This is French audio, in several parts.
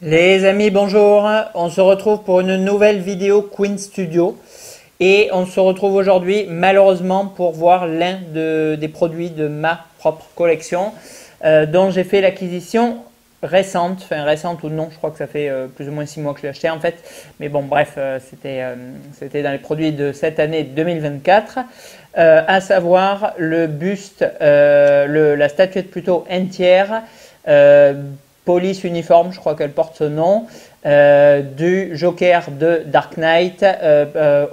Les amis, bonjour. On se retrouve pour une nouvelle vidéo Queen Studio et on se retrouve aujourd'hui malheureusement pour voir l'un des produits de ma propre collection dont j'ai fait l'acquisition récente, enfin récente ou non, je crois que ça fait plus ou moins 6 mois que je l'ai acheté en fait, mais bon bref, c'était dans les produits de cette année 2024, à savoir le buste, la statuette plutôt entière, police uniforme, je crois qu'elle porte ce nom, du Joker de Dark Knight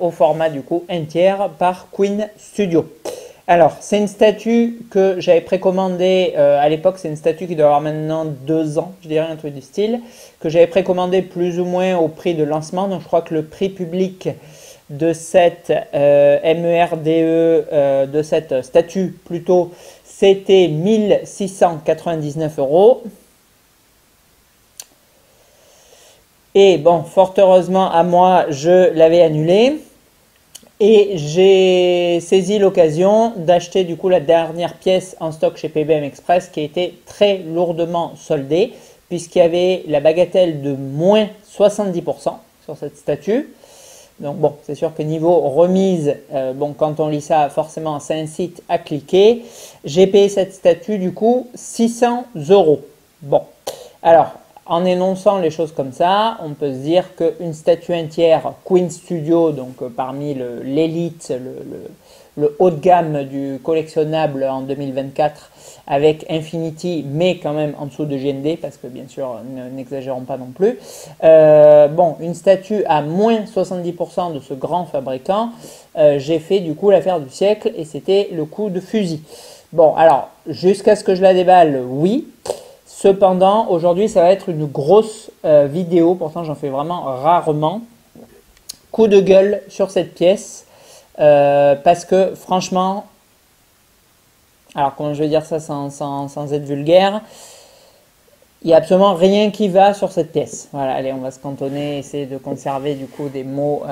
au format du coup entière par Queen Studio. Alors, c'est une statue que j'avais précommandée à l'époque, c'est une statue qui doit avoir maintenant 2 ans, je dirais un truc du style, que j'avais précommandée plus ou moins au prix de lancement. Donc, je crois que le prix public de cette MERDE, de cette statue plutôt, c'était 1699 €. Et bon, fort heureusement à moi, je l'avais annulé. Et j'ai saisi l'occasion d'acheter du coup la dernière pièce en stock chez PBM Express qui a été très lourdement soldée puisqu'il y avait la bagatelle de moins 70% sur cette statue. Donc bon, c'est sûr que niveau remise, bon, quand on lit ça, forcément, ça incite à cliquer. J'ai payé cette statue du coup 600 €. Bon, alors, en énonçant les choses comme ça, on peut se dire qu'une statue entière Queen Studio, donc parmi l'élite, le haut de gamme du collectionnable en 2024 avec Infinity, mais quand même en dessous de GND, parce que bien sûr, n'exagérons pas non plus. Bon, une statue à moins 70% de ce grand fabricant, j'ai fait du coup l'affaire du siècle et c'était le coup de fusil. Bon, alors, jusqu'à ce que je la déballe, oui. Cependant, aujourd'hui, ça va être une grosse vidéo, pourtant j'en fais vraiment rarement. Coup de gueule sur cette pièce, parce que franchement, alors comment je vais dire ça sans être vulgaire, il n'y a absolument rien qui va sur cette pièce. Voilà, allez, on va se cantonner, essayer de conserver du coup des mots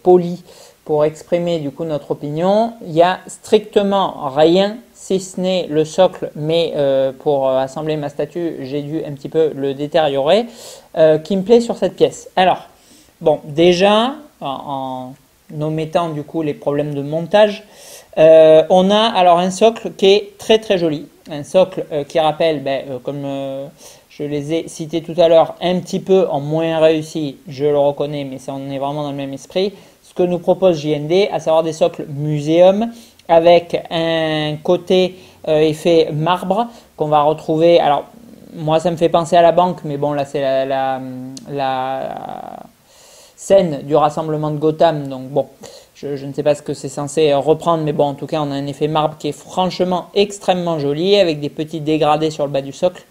polis pour exprimer du coup notre opinion. Il n'y a strictement rien, si ce n'est le socle, mais pour assembler ma statue, j'ai dû un petit peu le détériorer, qui me plaît sur cette pièce. Alors, bon, déjà, en omettant du coup les problèmes de montage, on a alors un socle qui est très très joli. Un socle qui rappelle, comme je les ai cités tout à l'heure, un petit peu en moins réussi, je le reconnais, mais ça on est vraiment dans le même esprit. Ce que nous propose JND, à savoir des socles muséum avec un côté effet marbre qu'on va retrouver. Alors, moi ça me fait penser à la banque, mais bon là c'est la scène du rassemblement de Gotham, donc bon. Je ne sais pas ce que c'est censé reprendre, mais bon, en tout cas, on a un effet marbre qui est franchement extrêmement joli, avec des petits dégradés sur le bas du socle.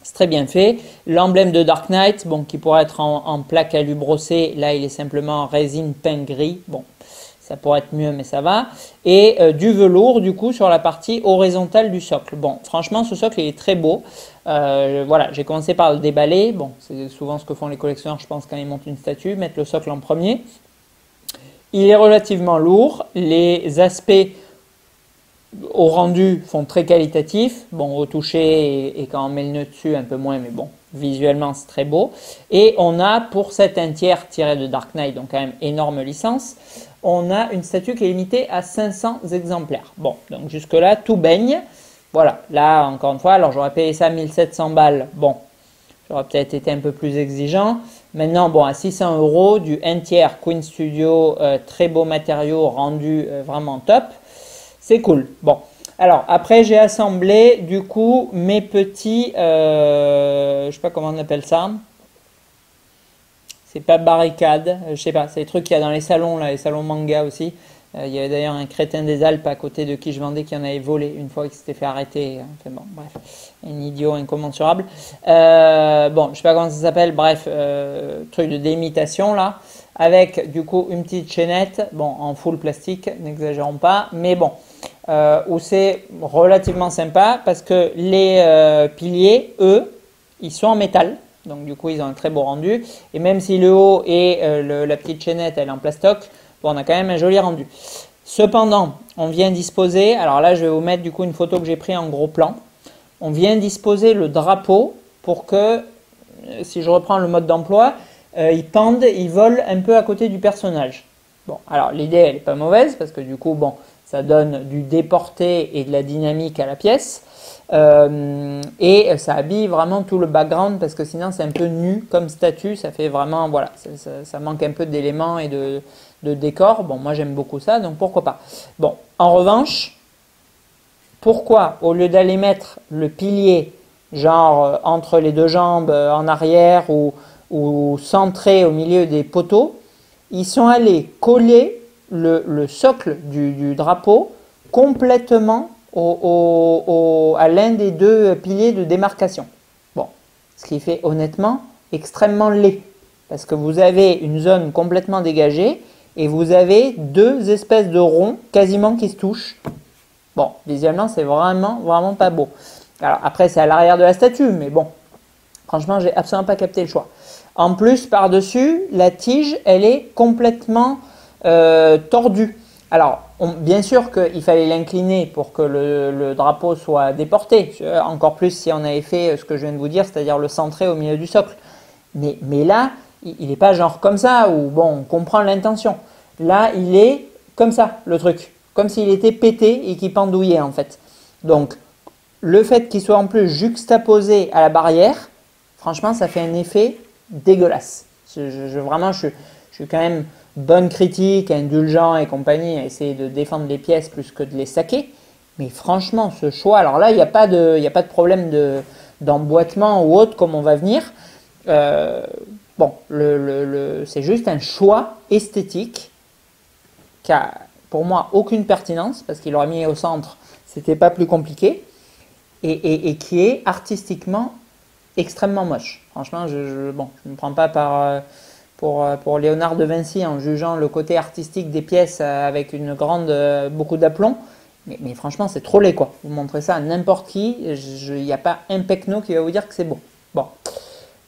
C'est très bien fait. L'emblème de Dark Knight, bon, qui pourrait être en plaque alu brossée, là, il est simplement en résine peint gris. Bon, ça pourrait être mieux, mais ça va. Et du velours, du coup, sur la partie horizontale du socle. Bon, franchement, ce socle, il est très beau. Voilà, j'ai commencé par le déballer. Bon, c'est souvent ce que font les collectionneurs, je pense, quand ils montent une statue, mettre le socle en premier. Il est relativement lourd, les aspects au rendu font très qualitatif, bon au toucher et quand on met le nœud dessus un peu moins, mais bon visuellement c'est très beau. Et on a pour cette entière tirée de Dark Knight, donc quand même énorme licence, on a une statue qui est limitée à 500 exemplaires. Bon, donc jusque là tout baigne, voilà, là encore une fois, alors j'aurais payé ça 1700 balles, bon. J'aurais peut-être été un peu plus exigeant. Maintenant, bon, à 600 €, du entière Queen Studio, très beau matériau rendu vraiment top. C'est cool. Bon, alors après j'ai assemblé du coup mes petits, je sais pas comment on appelle ça. C'est pas barricade, je sais pas, c'est les trucs qu'il y a dans les salons, là, les salons manga aussi. Il y avait d'ailleurs un crétin des Alpes à côté de qui je vendais qui en avait volé une fois qu'il s'était fait arrêter. Enfin bon, bref, un idiot incommensurable. Bon, je sais pas comment ça s'appelle, bref, truc de déimitation là, avec du coup une petite chaînette, bon, en full plastique, n'exagérons pas, mais bon, où c'est relativement sympa parce que les piliers, eux, ils sont en métal. Donc du coup, ils ont un très beau rendu. Et même si le haut et la petite chaînette, elle est en plastoc, bon, on a quand même un joli rendu. Cependant, on vient disposer, alors là je vais vous mettre du coup une photo que j'ai prise en gros plan. On vient disposer le drapeau pour que si je reprends le mode d'emploi, ils pendent, ils volent un peu à côté du personnage. Bon, alors l'idée, elle n'est pas mauvaise, parce que du coup, bon, ça donne du déporté et de la dynamique à la pièce. Et ça habille vraiment tout le background, parce que sinon c'est un peu nu comme statue, ça fait vraiment, voilà, ça manque un peu d'éléments et de décor. Bon, moi j'aime beaucoup ça, donc pourquoi pas. Bon, en revanche, pourquoi, au lieu d'aller mettre le pilier, genre entre les deux jambes en arrière ou centré au milieu des poteaux, ils sont allés coller le socle du drapeau complètement à l'un des deux piliers de démarcation. Bon, ce qui fait honnêtement extrêmement laid, parce que vous avez une zone complètement dégagée et vous avez deux espèces de ronds quasiment qui se touchent. Bon, visuellement, c'est vraiment pas beau. Alors après, c'est à l'arrière de la statue, mais bon, franchement, j'ai absolument pas capté le choix. En plus, par-dessus, la tige, elle est complètement tordue. Alors, bien sûr qu'il fallait l'incliner pour que le drapeau soit déporté. Encore plus si on avait fait ce que je viens de vous dire, c'est-à-dire le centrer au milieu du socle. Mais là, il n'est pas genre comme ça, où bon, on comprend l'intention. Là, il est comme ça, le truc. Comme s'il était pété et qu'il pendouillait, en fait. Donc, le fait qu'il soit en plus juxtaposé à la barrière, franchement, ça fait un effet dégueulasse. Vraiment, je suis quand même bonne critique, indulgent et compagnie, à essayer de défendre les pièces plus que de les saquer. Mais franchement, ce choix, alors là, il n'y a pas de problème d'emboîtement ou autre, comme on va venir. Bon, c'est juste un choix esthétique qui a, pour moi, aucune pertinence, parce qu'il aurait mis au centre, c'était pas plus compliqué, et qui est artistiquement extrêmement moche. Franchement, je ne me prends pas pour Léonard de Vinci en jugeant le côté artistique des pièces avec beaucoup d'aplomb, mais franchement, c'est trop laid, quoi. Vous montrez ça à n'importe qui, il n'y a pas un pecno qui va vous dire que c'est beau. Bon,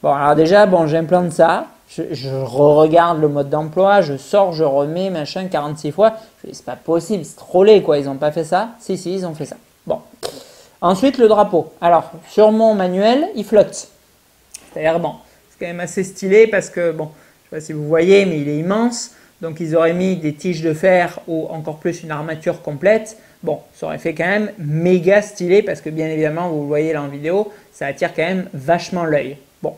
alors déjà, bon, j'implante ça. Je re-regarde le mode d'emploi, je sors, je remets, machin, 46 fois. Je dis, c'est pas possible, c'est trop laid, quoi. Ils n'ont pas fait ça. Si, ils ont fait ça. Bon. Ensuite, le drapeau. Alors, sur mon manuel, il flotte. C'est-à-dire, bon, c'est quand même assez stylé parce que, bon, je ne sais pas si vous voyez, mais il est immense. Donc, ils auraient mis des tiges de fer ou encore plus une armature complète. Bon, ça aurait fait quand même méga stylé parce que, bien évidemment, vous le voyez là en vidéo, ça attire quand même vachement l'œil. Bon.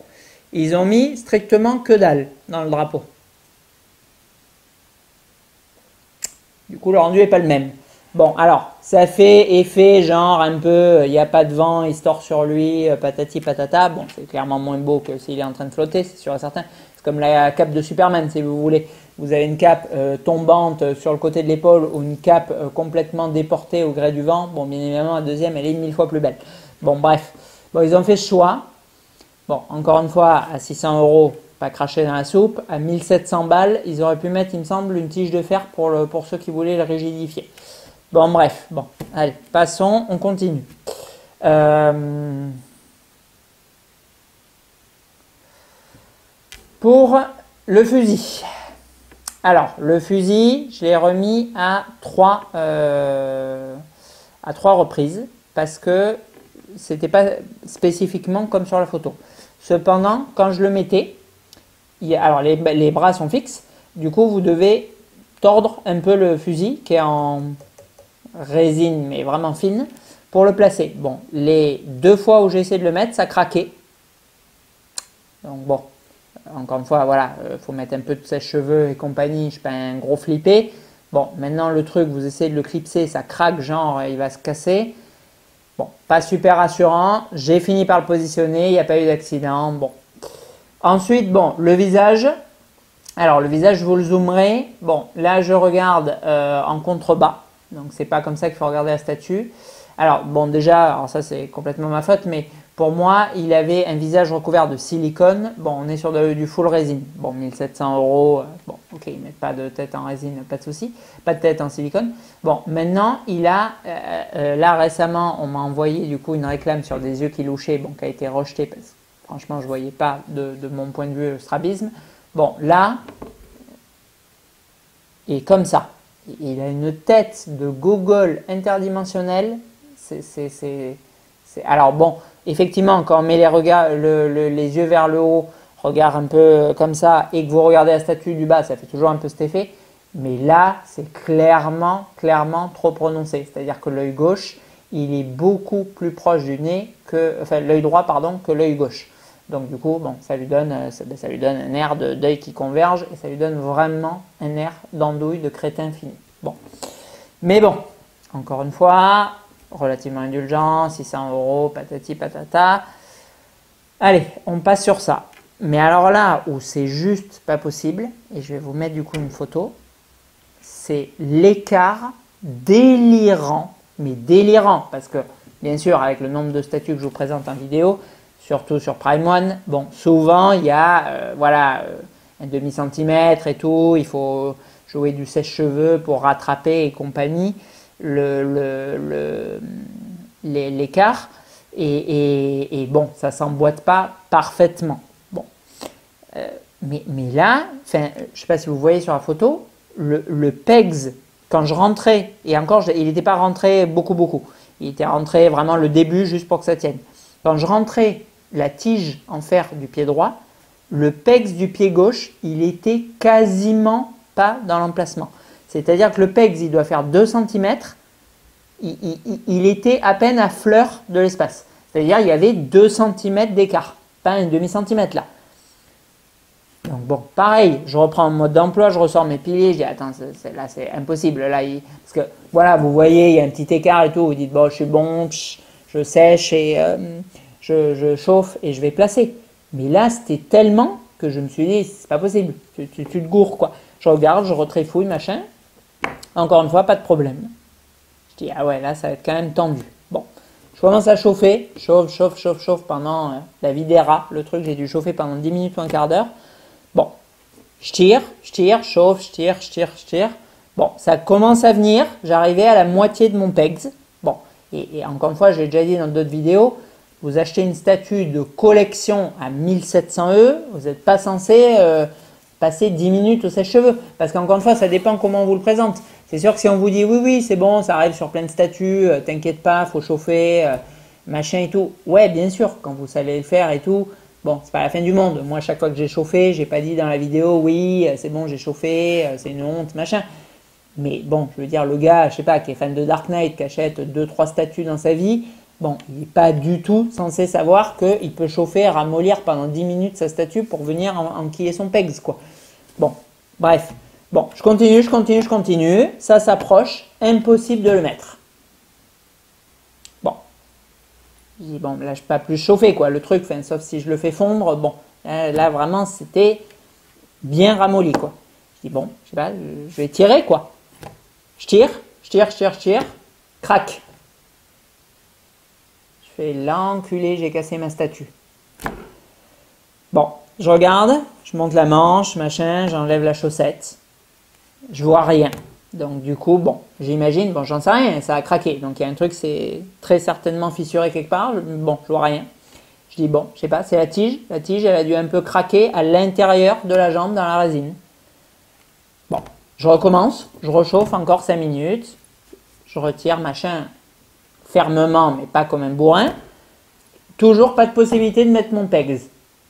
Ils ont mis strictement que dalle dans le drapeau. Du coup, le rendu n'est pas le même. Bon, alors, ça fait effet genre un peu, il n'y a pas de vent, il se tord sur lui, patati patata. Bon, c'est clairement moins beau que s'il est en train de flotter, c'est sûr et certain. C'est comme la cape de Superman, si vous voulez. Vous avez une cape tombante sur le côté de l'épaule ou une cape complètement déportée au gré du vent. Bon, bien évidemment, la deuxième, elle est 1000 fois plus belle. Bon, bref. Bon, ils ont fait ce choix. Bon, encore une fois, à 600 €, pas cracher dans la soupe. À 1700 balles, ils auraient pu mettre, il me semble, une tige de fer pour ceux qui voulaient le rigidifier. Bon, bref. Bon, allez, passons, on continue. Pour le fusil. Alors, le fusil, je l'ai remis à 3 reprises parce que c'était pas spécifiquement comme sur la photo. Cependant, quand je le mettais, alors les bras sont fixes, du coup vous devez tordre un peu le fusil qui est en résine mais vraiment fine pour le placer. Bon, les 2 fois où j'ai essayé de le mettre, ça craquait. Donc bon, encore une fois, voilà, faut mettre un peu de sèche-cheveux et compagnie, je suis pas un gros flippé. Bon, maintenant le truc, vous essayez de le clipser, ça craque, genre il va se casser. Bon, pas super rassurant. J'ai fini par le positionner, il n'y a pas eu d'accident. Bon. Ensuite, bon, le visage. Alors, le visage, je vous le zoomerai. Bon, là, je regarde en contrebas. Donc, c'est pas comme ça qu'il faut regarder la statue. Alors, bon, déjà, alors ça, c'est complètement ma faute, mais pour moi, il avait un visage recouvert de silicone. Bon, on est sur du full résine. Bon, 1700 €. Bon, ok, ils mettent pas de tête en résine, pas de souci. Pas de tête en silicone. Bon, maintenant, il a, là récemment, on m'a envoyé du coup une réclame sur des yeux qui louchaient, bon, qui a été rejetée parce que franchement, je voyais pas de mon point de vue le strabisme. Bon, là, il est comme ça. Il a une tête de gogol interdimensionnelle. Alors bon, effectivement, quand on met les yeux vers le haut, regard un peu comme ça, et que vous regardez la statue du bas, ça fait toujours un peu cet effet. Mais là, c'est clairement trop prononcé. C'est-à-dire que l'œil gauche, il est beaucoup plus proche du nez enfin l'œil droit, pardon, que l'œil gauche. Donc du coup, bon, ça lui donne un air d'œil qui converge et ça lui donne vraiment un air d'andouille, de crétin fini. Bon. Mais bon, encore une fois, relativement indulgent, 600 €, patati patata. Allez, on passe sur ça. Mais alors là où c'est juste pas possible, et je vais vous mettre du coup une photo, c'est l'écart délirant, mais délirant, parce que bien sûr avec le nombre de statues que je vous présente en vidéo, surtout sur Prime One, bon, souvent il y a un demi-centimètre et tout, il faut jouer du sèche-cheveux pour rattraper et compagnie l'écart, et bon, ça s'emboîte pas parfaitement. Bon, mais là, je ne sais pas si vous voyez sur la photo, le pegs, quand je rentrais, et encore, il n'était pas rentré beaucoup, il était rentré vraiment le début juste pour que ça tienne. Quand je rentrais la tige en fer du pied droit, le pegs du pied gauche, il était quasiment pas dans l'emplacement. C'est-à-dire que le pegs, il doit faire 2 cm, il était à peine à fleur de l'espace. C'est-à-dire qu'il y avait 2 cm d'écart, pas un demi-centimètre là. Donc bon, pareil, je reprends en mode d'emploi, je ressors mes piliers, je dis attends, là c'est impossible, là, parce que voilà, vous voyez, il y a un petit écart et tout, vous dites bon, je suis bon, je sèche et je chauffe et je vais placer. Mais là, c'était tellement que je me suis dit, c'est pas possible, tu te gourres quoi. Je regarde, je retrifouille, machin, encore une fois, pas de problème. Je dis ah ouais, là ça va être quand même tendu. Bon, je commence à chauffer, chauffe pendant la vie des rats, le truc, j'ai dû chauffer pendant 10 minutes ou un quart d'heure. Bon, je tire, chauffe, je tire. Bon, ça commence à venir. J'arrivais à la moitié de mon pegs. Bon, et encore une fois, j'ai déjà dit dans d'autres vidéos, vous achetez une statue de collection à 1700 €, vous n'êtes pas censé passer 10 minutes au sèche-cheveux. Parce qu'encore une fois, ça dépend comment on vous le présente. C'est sûr que si on vous dit oui, c'est bon, ça arrive sur plein de statues, t'inquiète pas, faut chauffer, machin et tout. Ouais, bien sûr, quand vous savez le faire et tout. Bon, c'est pas la fin du monde. Moi, chaque fois que j'ai chauffé, j'ai pas dit dans la vidéo, oui, c'est bon, j'ai chauffé, c'est une honte, machin. Mais bon, je veux dire, le gars, je sais pas, qui est fan de Dark Knight, qui achète 2-3 statues dans sa vie, bon, il n'est pas du tout censé savoir qu'il peut chauffer, ramollir pendant 10 minutes sa statue pour venir enquiller son pegs, quoi. Bon, bref. Bon, je continue. Ça s'approche, impossible de le mettre. Je dis, bon, là, je ne peux pas plus chauffer, quoi, le truc, sauf si je le fais fondre. Bon, là vraiment, c'était bien ramolli, quoi. Je dis, bon, je sais pas, je vais tirer, quoi. Je tire, crac. Je fais l'enculé, j'ai cassé ma statue. Bon, je regarde, je monte la manche, machin, j'enlève la chaussette. Je vois rien. Donc du coup, bon, j'imagine, bon, j'en sais rien, ça a craqué. Donc il y a un truc, c'est très certainement fissuré quelque part. Bon, je vois rien. Je dis, bon, je sais pas, c'est la tige. La tige, elle a dû un peu craquer à l'intérieur de la jambe dans la résine. Bon, je recommence, je rechauffe encore 5 minutes. Je retire, machin, fermement, mais pas comme un bourrin. Toujours pas de possibilité de mettre mon pegs.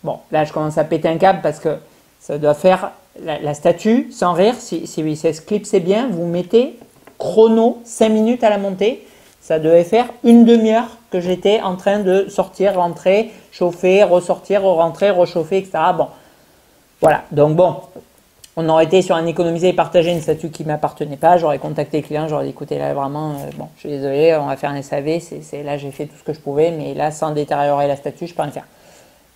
Bon, là, je commence à péter un câble parce que ça doit faire... La statue, sans rire, si ça se clipsait bien, vous mettez chrono 5 minutes à la montée. Ça devait faire une demi-heure que j'étais en train de sortir, rentrer, chauffer, ressortir, rentrer, rechauffer, etc. Bon, voilà. Donc bon, on aurait été sur un économiser et partager une statue qui ne m'appartenait pas. J'aurais contacté le client, j'aurais dit écoutez là vraiment, bon, je suis désolé, on va faire un SAV. Là, j'ai fait tout ce que je pouvais, mais là, sans détériorer la statue, je peux rien faire.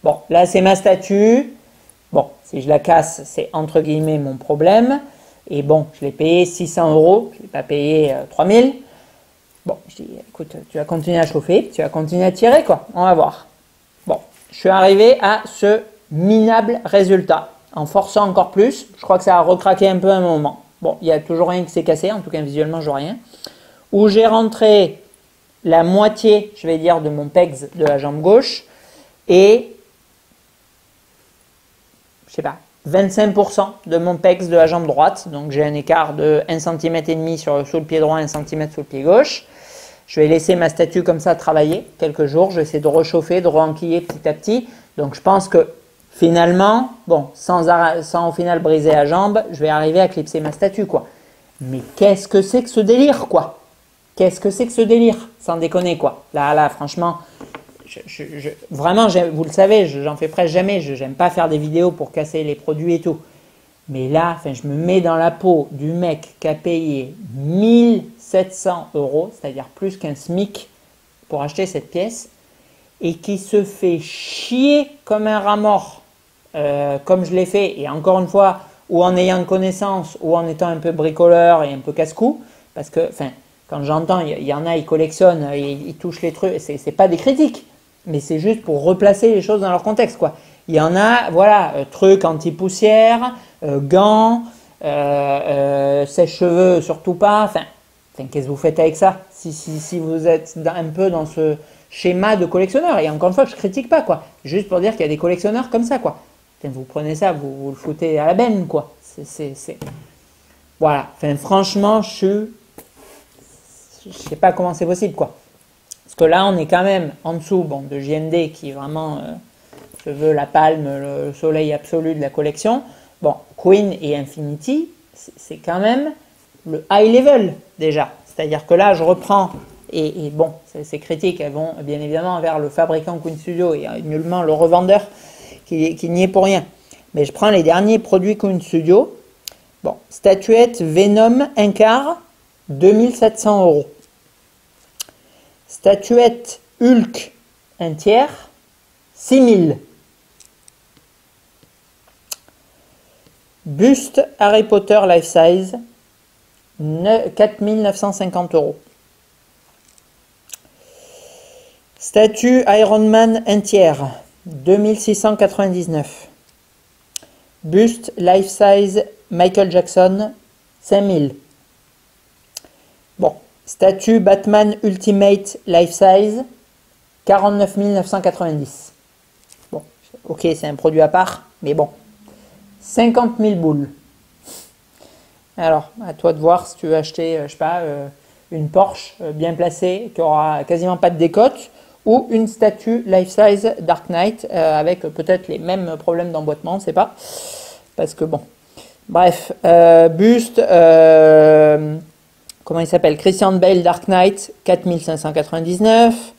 Bon, là, c'est ma statue. Bon, si je la casse, c'est entre guillemets mon problème. Et bon, je l'ai payé 600 €, je ne l'ai pas payé 3000. Bon, je dis, écoute, tu vas continuer à chauffer, tu vas continuer à tirer, quoi. On va voir. Bon, je suis arrivé à ce minable résultat. En forçant encore plus, je crois que ça a recraqué un peu à un moment. Bon, il n'y a toujours rien qui s'est cassé, en tout cas visuellement, je vois rien. Où j'ai rentré la moitié, je vais dire, de mon pegs de la jambe gauche et... je sais pas, 25% de mon pegs de la jambe droite. Donc j'ai un écart de 1,5 cm sous le pied droit, 1 cm sous le pied gauche. Je vais laisser ma statue comme ça travailler quelques jours. Je vais essayer de rechauffer, de re-enquiller petit à petit. Donc je pense que finalement, bon, sans au final briser la jambe, je vais arriver à clipser ma statue, quoi. Mais qu'est-ce que c'est que ce délire, quoi? Qu'est-ce que c'est que ce délire? Sans déconner, quoi. Là, franchement, vraiment, vous le savez, j'en fais presque jamais. Je n'aime pas faire des vidéos pour casser les produits et tout. Mais là, enfin, je me mets dans la peau du mec qui a payé 1700 €, c'est-à-dire plus qu'un SMIC pour acheter cette pièce, et qui se fait chier comme un rat mort, comme je l'ai fait, et encore une fois, ou en ayant une connaissance, ou en étant un peu bricoleur et un peu casse-cou, parce que, enfin, quand j'entends, il y en a, ils collectionnent, ils touchent les trucs, c'est pas des critiques, mais c'est juste pour replacer les choses dans leur contexte, quoi. Il y en a, voilà, trucs anti-poussière, gants, sèche-cheveux, surtout pas. Enfin, qu'est-ce que vous faites avec ça si vous êtes un peu dans ce schéma de collectionneur. Et encore une fois, je critique pas, quoi. Juste pour dire qu'il y a des collectionneurs comme ça, quoi. Enfin, vous prenez ça, vous le foutez à la benne, quoi. Voilà. Enfin, franchement, je sais pas comment c'est possible, quoi. Parce que là, on est quand même en dessous, bon, de JMD qui est vraiment, je veux la palme, le soleil absolu de la collection. Bon, Queen et Infinity, c'est quand même le high level déjà. C'est-à-dire que là, je reprends, et bon, ces critiques, elles vont bien évidemment vers le fabricant Queen Studio et nullement le revendeur qui n'y est pour rien. Mais je prends les derniers produits Queen Studio. Bon, statuette Venom 1 quart, 2700 €. Statuette Hulk 1 tiers, 6000 €. Buste Harry Potter Life Size, 4950 €. Statue Iron Man 1 tiers, 2699. Buste Life Size Michael Jackson, 5000. Bon, statue Batman Ultimate Life Size, 49 990. Bon, ok, c'est un produit à part, mais bon. 50 000 boules. Alors, à toi de voir si tu veux acheter, je sais pas, une Porsche bien placée, qui aura quasiment pas de décote, ou une statue life-size Dark Knight, avec peut-être les mêmes problèmes d'emboîtement, on ne sait pas. Parce que bon. Bref, buste, comment il s'appelle? Christian Bale Dark Knight, 4599.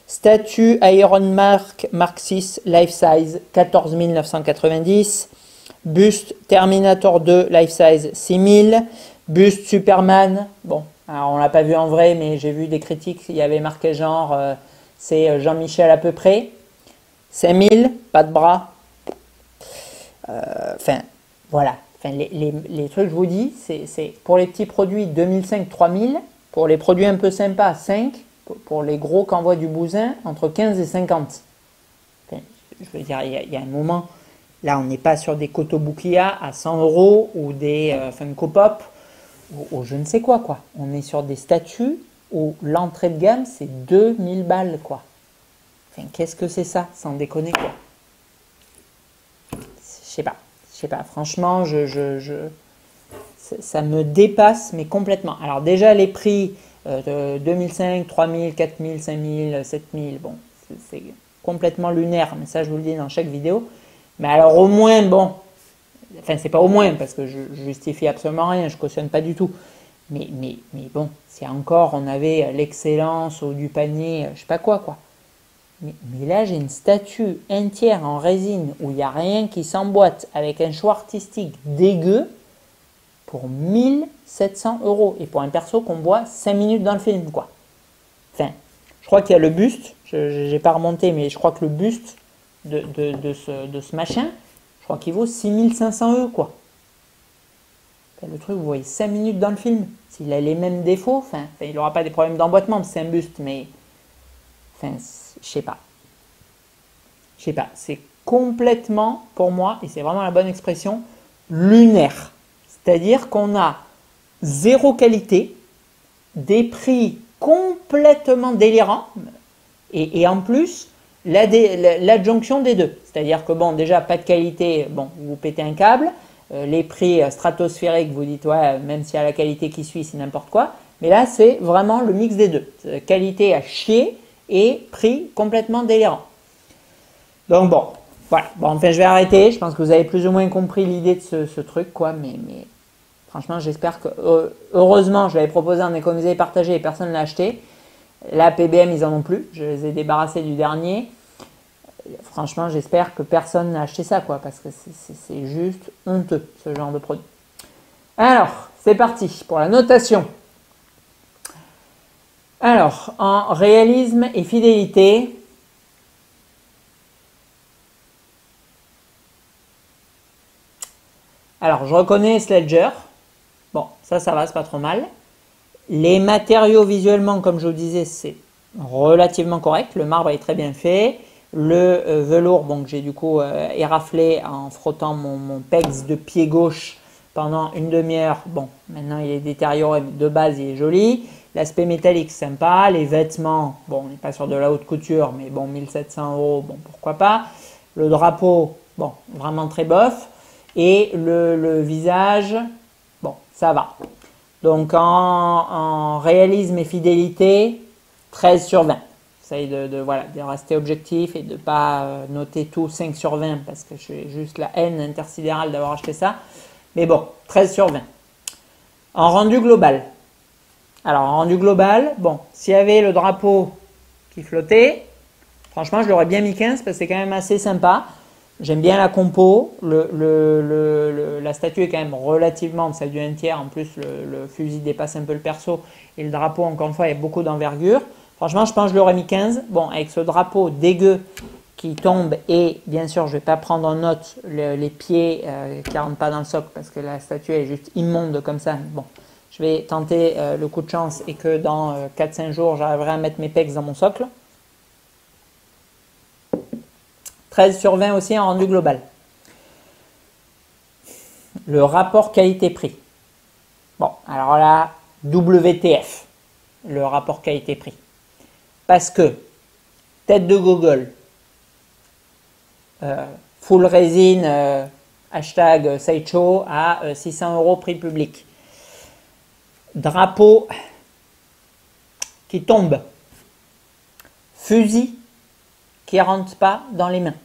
Statue Iron Mark 6 life-size, 14 990. Buste Terminator 2 Life Size 6000. Buste Superman, bon, alors on l'a pas vu en vrai, mais j'ai vu des critiques, il y avait marqué genre, c'est Jean-Michel à peu près. 5000, pas de bras. Enfin, voilà. Enfin, les trucs, je vous dis, c'est pour les petits produits 2005-3000, pour les produits un peu sympas 5, pour les gros qui envoient du bousin, entre 15 et 50. Enfin, je veux dire, il y a un moment. Là, on n'est pas sur des Kotobukiya à 100 € ou des Funko Pop ou je ne sais quoi, quoi. On est sur des statues où l'entrée de gamme, c'est 2000 balles, quoi. Enfin, qu'est-ce que c'est ça, sans déconner, quoi. Je sais pas. Franchement, ça me dépasse, mais complètement. Alors déjà, les prix de 2005, 3000, 4000, 5000, 7000, bon, c'est complètement lunaire, mais ça, je vous le dis dans chaque vidéo. Mais alors au moins, bon, enfin c'est pas au moins parce que je justifie absolument rien, je cautionne pas du tout. Mais bon, c'est encore, on avait l'excellence au du panier, je sais pas quoi. Mais là j'ai une statue entière en résine où il n'y a rien qui s'emboîte avec un choix artistique dégueu pour 1700 € et pour un perso qu'on voit 5 minutes dans le film, quoi. Enfin, je crois qu'il y a le buste, je n'ai pas remonté, mais je crois que le buste de ce machin, je crois qu'il vaut 6500 €, quoi. Le truc, vous voyez 5 minutes dans le film. S'il a les mêmes défauts, enfin il n'aura pas des problèmes d'emboîtement, c'est un buste, mais enfin, je sais pas. C'est complètement, pour moi, et c'est vraiment la bonne expression, lunaire. C'est-à-dire qu'on a zéro qualité, des prix complètement délirants, et en plus, l'adjonction des deux. C'est-à-dire que, bon, déjà, pas de qualité, bon, vous pétez un câble. Les prix stratosphériques, vous dites, ouais, même s'il y a la qualité qui suit, c'est n'importe quoi. Mais là, c'est vraiment le mix des deux. Qualité à chier et prix complètement délirant. Donc bon, voilà. Bon, enfin, je vais arrêter. Je pense que vous avez plus ou moins compris l'idée de ce truc, quoi. Mais franchement, j'espère que... heureusement, je l'avais proposé en économiser et partager et personne ne l'a acheté. Là, PBM, ils en ont plus. Je les ai débarrassés du dernier. Franchement, j'espère que personne n'a acheté ça, quoi, parce que c'est juste honteux, ce genre de produit. Alors, c'est parti pour la notation. Alors, en réalisme et fidélité, alors je reconnais Sledger. Bon, ça va, c'est pas trop mal. Les matériaux visuellement, comme je vous disais, c'est relativement correct. Le marbre est très bien fait. Le velours, bon, que j'ai du coup éraflé en frottant mon pegs de pied gauche pendant une demi-heure. Bon, maintenant il est détérioré, mais de base il est joli. L'aspect métallique sympa. Les vêtements, bon, on n'est pas sur de la haute couture, mais bon, 1700 €, bon, pourquoi pas. Le drapeau, bon, vraiment très bof. Et le visage, bon, ça va. Donc en réalisme et fidélité, 13 sur 20. J'essaye voilà, de rester objectif et de ne pas noter tout 5 sur 20 parce que j'ai juste la haine intersidérale d'avoir acheté ça. Mais bon, 13 sur 20. En rendu global. Alors en rendu global, bon, s'il y avait le drapeau qui flottait, franchement je l'aurais bien mis 15 parce que c'est quand même assez sympa. J'aime bien la compo, la statue est quand même relativement, celle du 1/3, en plus le fusil dépasse un peu le perso et le drapeau encore une fois il y a beaucoup d'envergure. Franchement je pense que je l'aurais mis 15, bon avec ce drapeau dégueu qui tombe et bien sûr je ne vais pas prendre en note les pieds qui ne rentrent pas dans le socle parce que la statue est juste immonde comme ça. Bon, je vais tenter le coup de chance et que dans 4-5 jours j'arriverai à mettre mes pecs dans mon socle. 13 sur 20 aussi en rendu global. Le rapport qualité-prix. Bon, alors là, WTF, le rapport qualité-prix. Parce que, tête de Google, full résine, hashtag Saicho à 600 € prix public. Drapeau qui tombe. Fusil qui ne rentre pas dans les mains.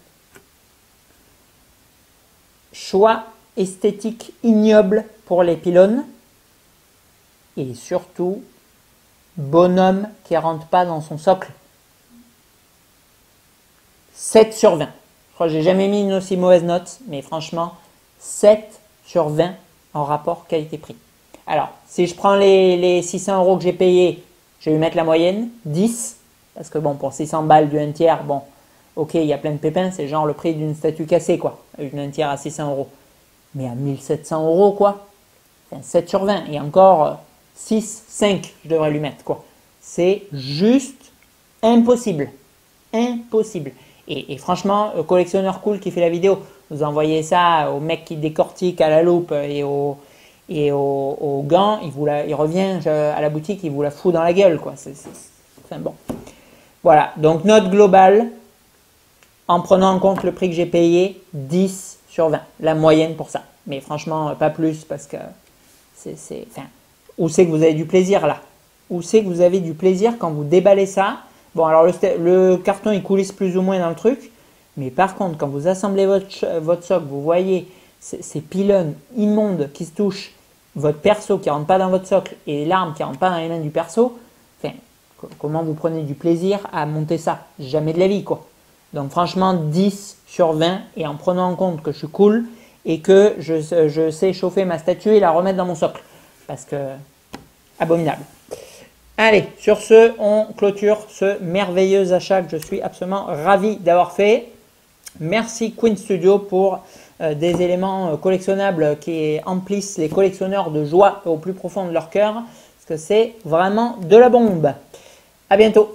Choix esthétique ignoble pour les pylônes. Et surtout, bonhomme qui ne rentre pas dans son socle. 7 sur 20. Je crois que j'ai jamais mis une aussi mauvaise note, mais franchement, 7 sur 20 en rapport qualité-prix. Alors, si je prends les 600 € que j'ai payés, je vais lui mettre la moyenne, 10. Parce que bon, pour 600 balles du 1/3, bon, ok, il y a plein de pépins, c'est genre le prix d'une statue cassée, quoi. Une 1/3 à 600 €. Mais à 1700 €, quoi. Enfin, 7 sur 20. Et encore 6, 5, je devrais lui mettre, quoi. C'est juste impossible. Impossible. Et franchement, collectionneur cool qui fait la vidéo, vous envoyez ça au mec qui décortique à la loupe et au gant, il revient à la boutique, il vous la fout dans la gueule, quoi. Enfin bon. Voilà, donc note globale, en prenant en compte le prix que j'ai payé, 10 sur 20, la moyenne pour ça. Mais franchement, pas plus, parce que enfin, où c'est que vous avez du plaisir là? Où c'est que vous avez du plaisir quand vous déballez ça? Bon, alors le carton, il coulisse plus ou moins dans le truc, mais par contre, quand vous assemblez votre socle, vous voyez ces pylônes immondes qui se touchent, votre perso qui ne rentre pas dans votre socle et l'arme qui ne rentre pas dans les mains du perso, enfin, comment vous prenez du plaisir à monter ça? Jamais de la vie, quoi. Donc franchement, 10 sur 20, et en prenant en compte que je suis cool et que je sais chauffer ma statue et la remettre dans mon socle. Parce que, abominable. Allez, sur ce, on clôture ce merveilleux achat que je suis absolument ravi d'avoir fait. Merci Queen Studio pour des éléments collectionnables qui emplissent les collectionneurs de joie au plus profond de leur cœur. Parce que c'est vraiment de la bombe. À bientôt.